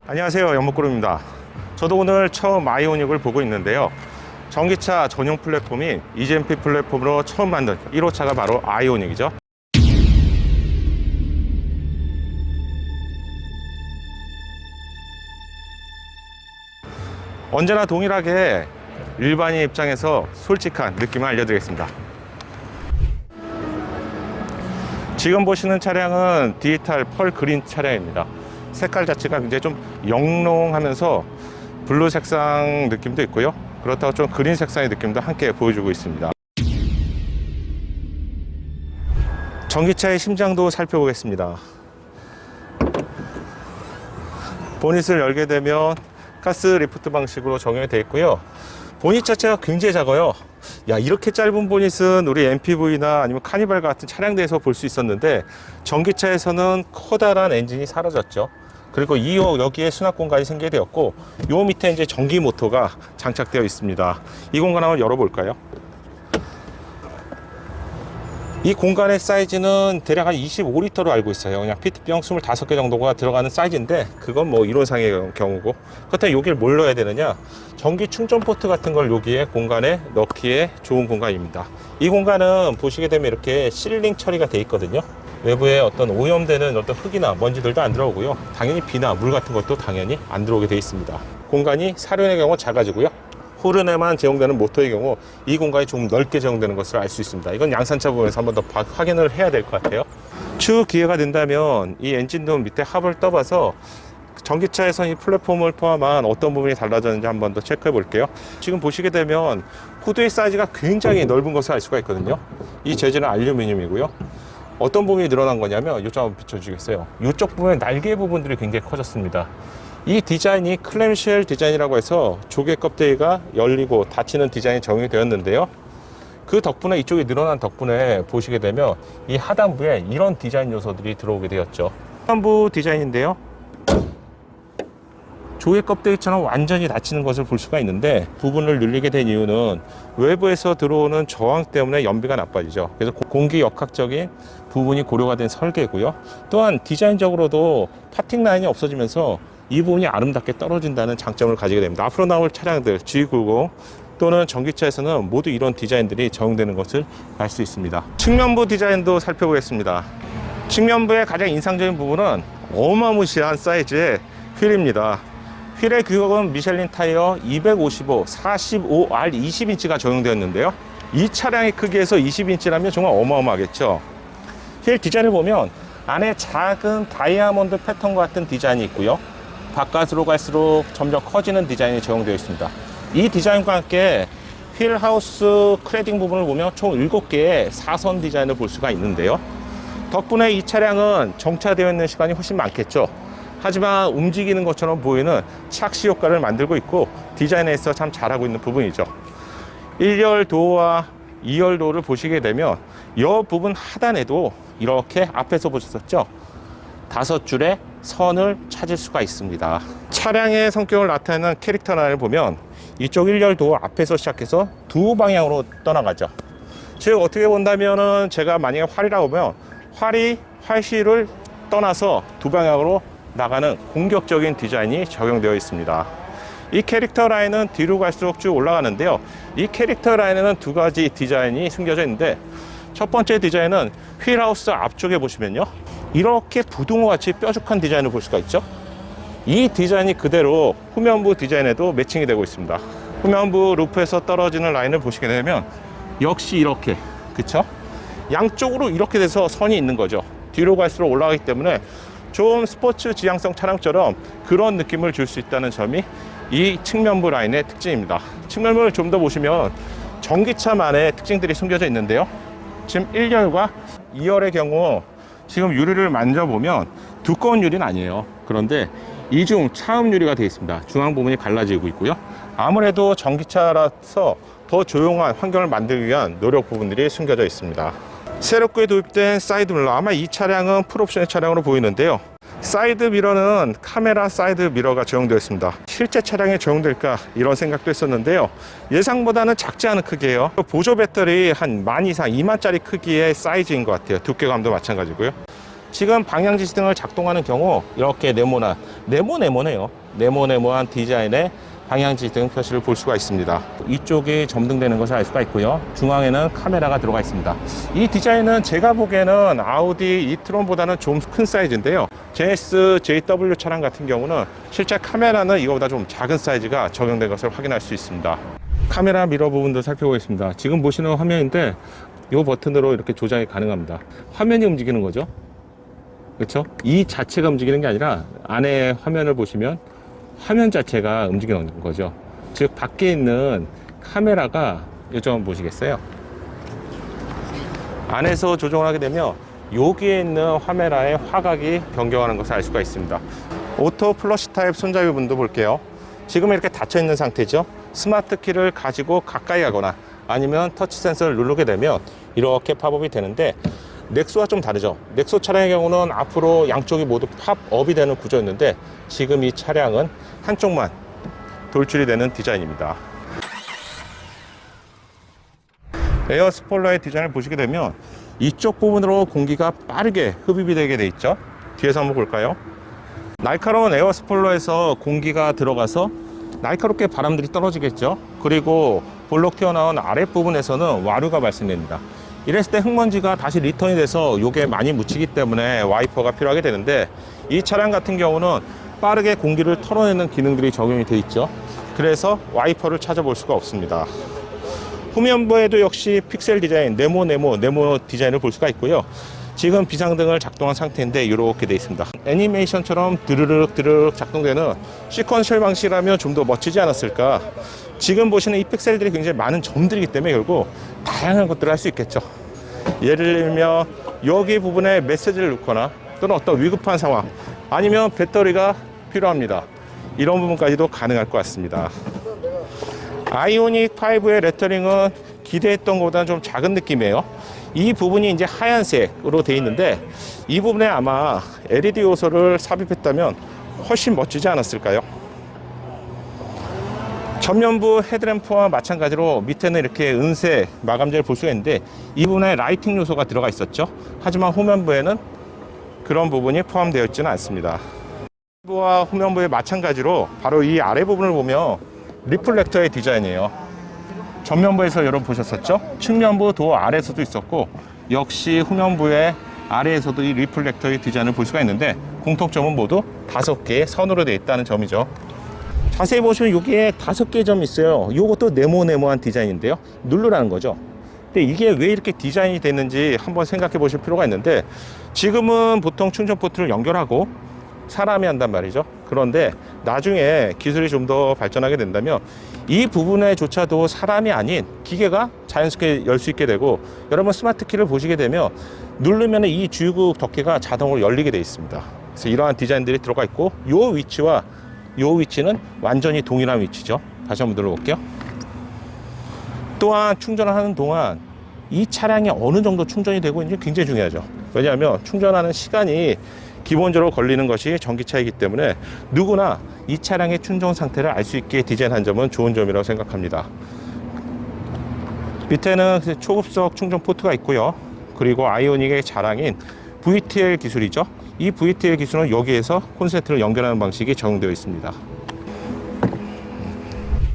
안녕하세요, 연목구름입니다. 저도 오늘 처음 아이오닉을 보고 있는데요. 전기차 전용 플랫폼인 EGMP 플랫폼으로 처음 만든 1호차가 바로 아이오닉이죠. 언제나 동일하게 일반인 입장에서 솔직한 느낌을 알려드리겠습니다. 지금 보시는 차량은 디지털 펄 그린 차량입니다. 색깔 자체가 굉장히 좀 영롱하면서 블루 색상 느낌도 있고요. 그렇다고 좀 그린 색상의 느낌도 함께 보여주고 있습니다. 전기차의 심장도 살펴보겠습니다. 보닛을 열게 되면 가스 리프트 방식으로 적용이 되어 있고요. 보닛 자체가 굉장히 작아요. 이렇게 짧은 보닛은 우리 MPV나 아니면 카니발 같은 차량대에서 볼 수 있었는데 전기차에서는 커다란 엔진이 사라졌죠. 그리고 여기에 수납 공간이 생기게 되었고, 요 밑에 이제 전기 모터가 장착되어 있습니다. 이 공간 한번 열어볼까요? 이 공간의 사이즈는 대략 한 25리터로 알고 있어요. 그냥 피트병 25개 정도가 들어가는 사이즈인데, 그건 뭐 이론상의 경우고. 그렇다면 여기를 뭘 넣어야 되느냐? 전기 충전 포트 같은 걸 여기에 공간에 넣기에 좋은 공간입니다. 이 공간은 보시게 되면 이렇게 실링 처리가 되어 있거든요. 외부에 어떤 오염되는 어떤 흙이나 먼지들도 안 들어오고요. 당연히 비나 물 같은 것도 당연히 안 들어오게 되어 있습니다. 공간이 사륜의 경우 작아지고요. 후륜에만 제공되는 모터의 경우 이 공간이 좀 넓게 제공되는 것을 알 수 있습니다. 이건 양산차 부분에서 한번 더 확인을 해야 될 것 같아요. 추후 기회가 된다면 이 엔진룸 밑에 합을 떠봐서 전기차에서 이 플랫폼을 포함한 어떤 부분이 달라졌는지 한번 더 체크해 볼게요. 지금 보시게 되면 후드의 사이즈가 굉장히 넓은 것을 알 수가 있거든요. 이 재질은 알루미늄이고요. 어떤 부분이 늘어난 거냐면 이쪽 한번 비춰주시겠어요? 이쪽 부분의 날개 부분들이 굉장히 커졌습니다. 이 디자인이 클램쉘 디자인이라고 해서 조개 껍데기가 열리고 닫히는 디자인이 적용이 되었는데요. 그 덕분에 이쪽이 늘어난 덕분에 보시게 되면 이 하단부에 이런 디자인 요소들이 들어오게 되었죠. 하단부 디자인인데요. 조개 껍데기처럼 완전히 닫히는 것을 볼 수가 있는데, 부분을 늘리게 된 이유는 외부에서 들어오는 저항 때문에 연비가 나빠지죠. 그래서 공기 역학적인 부분이 고려가 된 설계고요. 또한 디자인적으로도 파팅 라인이 없어지면서 이 부분이 아름답게 떨어진다는 장점을 가지게 됩니다. 앞으로 나올 차량들 G90 또는 전기차에서는 모두 이런 디자인들이 적용되는 것을 알 수 있습니다. 측면부 디자인도 살펴보겠습니다. 측면부의 가장 인상적인 부분은 어마무시한 사이즈의 휠입니다. 휠의 규격은 미슐린 타이어 255, 45R 20인치가 적용되었는데요. 이 차량의 크기에서 20인치라면 정말 어마어마하겠죠. 휠 디자인을 보면 안에 작은 다이아몬드 패턴과 같은 디자인이 있고요. 바깥으로 갈수록 점점 커지는 디자인이 적용되어 있습니다. 이 디자인과 함께 휠 하우스 클래딩 부분을 보면 총 7개의 사선 디자인을 볼 수가 있는데요. 덕분에 이 차량은 정차되어 있는 시간이 훨씬 많겠죠. 하지만 움직이는 것처럼 보이는 착시 효과를 만들고 있고, 디자인에서 참 잘하고 있는 부분이죠. 1열 도어와 2열 도어를 보시게 되면 이 부분 하단에도 이렇게 앞에서 보셨었죠? 5줄의 선을 찾을 수가 있습니다. 차량의 성격을 나타내는 캐릭터 라인을 보면 이쪽 1열 도어 앞에서 시작해서 두 방향으로 떠나가죠. 즉 어떻게 본다면은, 제가 만약에 활이라고 보면 활시를 떠나서 두 방향으로 나가는 공격적인 디자인이 적용되어 있습니다. 이 캐릭터 라인은 뒤로 갈수록 쭉 올라가는데요. 이 캐릭터 라인에는 두 가지 디자인이 숨겨져 있는데, 첫 번째 디자인은 휠하우스 앞쪽에 보시면요, 이렇게 부등호 같이 뾰족한 디자인을 볼 수가 있죠. 이 디자인이 그대로 후면부 디자인에도 매칭이 되고 있습니다. 후면부 루프에서 떨어지는 라인을 보시게 되면 역시 이렇게, 그쵸? 양쪽으로 이렇게 돼서 선이 있는 거죠. 뒤로 갈수록 올라가기 때문에 좀 스포츠 지향성 차량처럼 그런 느낌을 줄 수 있다는 점이 이 측면부 라인의 특징입니다. 측면부를 좀 더 보시면 전기차만의 특징들이 숨겨져 있는데요. 지금 1열과 2열의 경우 지금 유리를 만져보면 두꺼운 유리는 아니에요. 그런데 이중 차음 유리가 되어 있습니다. 중앙 부분이 갈라지고 있고요. 아무래도 전기차라서 더 조용한 환경을 만들기 위한 노력 부분들이 숨겨져 있습니다. 새롭게 도입된 사이드 미러, 아마 이 차량은 풀옵션의 차량으로 보이는데요. 사이드 미러는 카메라 사이드 미러가 적용되어 있습니다. 실제 차량에 적용될까 이런 생각도 했었는데요. 예상보다는 작지 않은 크기예요. 보조 배터리 한 10,000 이상 2만짜리 크기의 사이즈인 것 같아요. 두께감도 마찬가지고요. 지금 방향 지시등을 작동하는 경우 이렇게 네모네요. 네모네모한 디자인의 방향 지시등 표시를 볼 수가 있습니다. 이쪽이 점등되는 것을 알 수가 있고요. 중앙에는 카메라가 들어가 있습니다. 이 디자인은 제가 보기에는 아우디 이트론보다는 좀 큰 사이즈인데요. JS, JW 차량 같은 경우는 실제 카메라는 이거보다 좀 작은 사이즈가 적용된 것을 확인할 수 있습니다. 카메라 미러 부분도 살펴보겠습니다. 지금 보시는 화면인데 이 버튼으로 이렇게 조작이 가능합니다. 화면이 움직이는 거죠. 그렇죠? 이 자체가 움직이는 게 아니라 안에 화면을 보시면 화면 자체가 움직이는 거죠. 즉 밖에 있는 카메라가 이쪽 한번 보시겠어요? 안에서 조정을 하게 되면 여기에 있는 카메라의 화각이 변경하는 것을 알 수가 있습니다. 오토 플러시 타입 손잡이 부분도 볼게요. 지금 이렇게 닫혀 있는 상태죠. 스마트 키를 가지고 가까이 가거나 아니면 터치 센서를 누르게 되면 이렇게 팝업이 되는데, 넥소와 좀 다르죠. 넥소 차량의 경우는 앞으로 양쪽이 모두 팝업이 되는 구조였는데 지금 이 차량은 한쪽만 돌출이 되는 디자인입니다. 에어 스포일러의 디자인을 보시게 되면 이쪽 부분으로 공기가 빠르게 흡입이 되게 돼 있죠. 뒤에서 한번 볼까요? 날카로운 에어 스포일러에서 공기가 들어가서 날카롭게 바람들이 떨어지겠죠. 그리고 볼록 튀어나온 아랫부분에서는 와류가 발생됩니다. 이랬을 때 흙먼지가 다시 리턴이 돼서 요게 많이 묻히기 때문에 와이퍼가 필요하게 되는데, 이 차량 같은 경우는 빠르게 공기를 털어내는 기능들이 적용이 되어 있죠. 그래서 와이퍼를 찾아볼 수가 없습니다. 후면부에도 역시 픽셀 디자인, 네모 디자인을 볼 수가 있고요. 지금 비상등을 작동한 상태인데 이렇게 되어 있습니다. 애니메이션처럼 드르륵 작동되는 시퀀셜 방식이라면 좀 더 멋지지 않았을까. 지금 보시는 이 픽셀들이 굉장히 많은 점들이기 때문에 결국 다양한 것들을 할 수 있겠죠. 예를 들면 여기 부분에 메시지를 넣거나 또는 어떤 위급한 상황, 아니면 배터리가 필요합니다. 이런 부분까지도 가능할 것 같습니다. 아이오닉 5의 레터링은 기대했던 것보다는 좀 작은 느낌이에요. 이 부분이 이제 하얀색으로 되어 있는데 이 부분에 아마 LED 요소를 삽입했다면 훨씬 멋지지 않았을까요? 전면부 헤드램프와 마찬가지로 밑에는 이렇게 은색 마감재를 볼 수가 있는데 이 부분에 라이팅 요소가 들어가 있었죠. 하지만 후면부에는 그런 부분이 포함되어 있지는 않습니다. 후면부와 후면부에 마찬가지로 바로 이 아래 부분을 보면 리플렉터의 디자인이에요. 전면부에서 여러분 보셨었죠? 측면부 도어 아래에서도 있었고, 역시 후면부의 아래에서도 이 리플렉터의 디자인을 볼 수가 있는데 공통점은 모두 5개의 선으로 되어 있다는 점이죠. 자세히 보시면 여기에 5개의 점이 있어요. 이것도 네모한 디자인인데요. 누르라는 거죠. 근데 이게 왜 이렇게 디자인이 됐는지 한번 생각해 보실 필요가 있는데, 지금은 보통 충전 포트를 연결하고 사람이 한단 말이죠. 그런데 나중에 기술이 좀 더 발전하게 된다면 이 부분에조차도 사람이 아닌 기계가 자연스럽게 열 수 있게 되고, 여러분 스마트 키를 보시게 되면 누르면 이 주유구 덮개가 자동으로 열리게 되어 있습니다. 그래서 이러한 디자인들이 들어가 있고, 요 위치와 요 위치는 완전히 동일한 위치죠. 다시 한번 눌러볼게요. 또한 충전을 하는 동안 이 차량이 어느 정도 충전이 되고 있는지 굉장히 중요하죠. 왜냐하면 충전하는 시간이 기본적으로 걸리는 것이 전기차이기 때문에 누구나 이 차량의 충전 상태를 알 수 있게 디자인한 점은 좋은 점이라고 생각합니다. 밑에는 초급속 충전 포트가 있고요. 그리고 아이오닉의 자랑인 VTL 기술이죠. 이 VTL 기술은 여기에서 콘센트를 연결하는 방식이 적용되어 있습니다.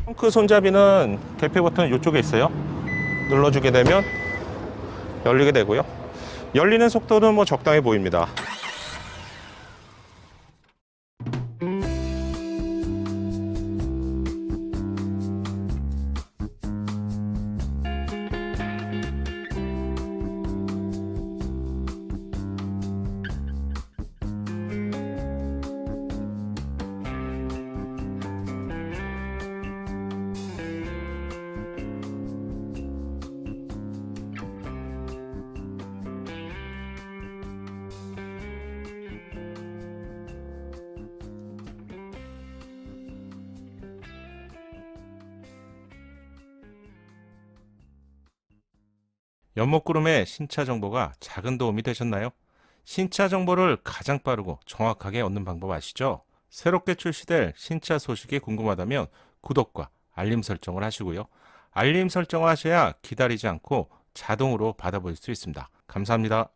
펑크 손잡이는 개폐 버튼은 이쪽에 있어요. 눌러주게 되면 열리게 되고요. 열리는 속도는 뭐 적당해 보입니다. 연목구름의 신차 정보가 작은 도움이 되셨나요? 신차 정보를 가장 빠르고 정확하게 얻는 방법 아시죠? 새롭게 출시될 신차 소식이 궁금하다면 구독과 알림 설정을 하시고요. 알림 설정을 하셔야 기다리지 않고 자동으로 받아볼 수 있습니다. 감사합니다.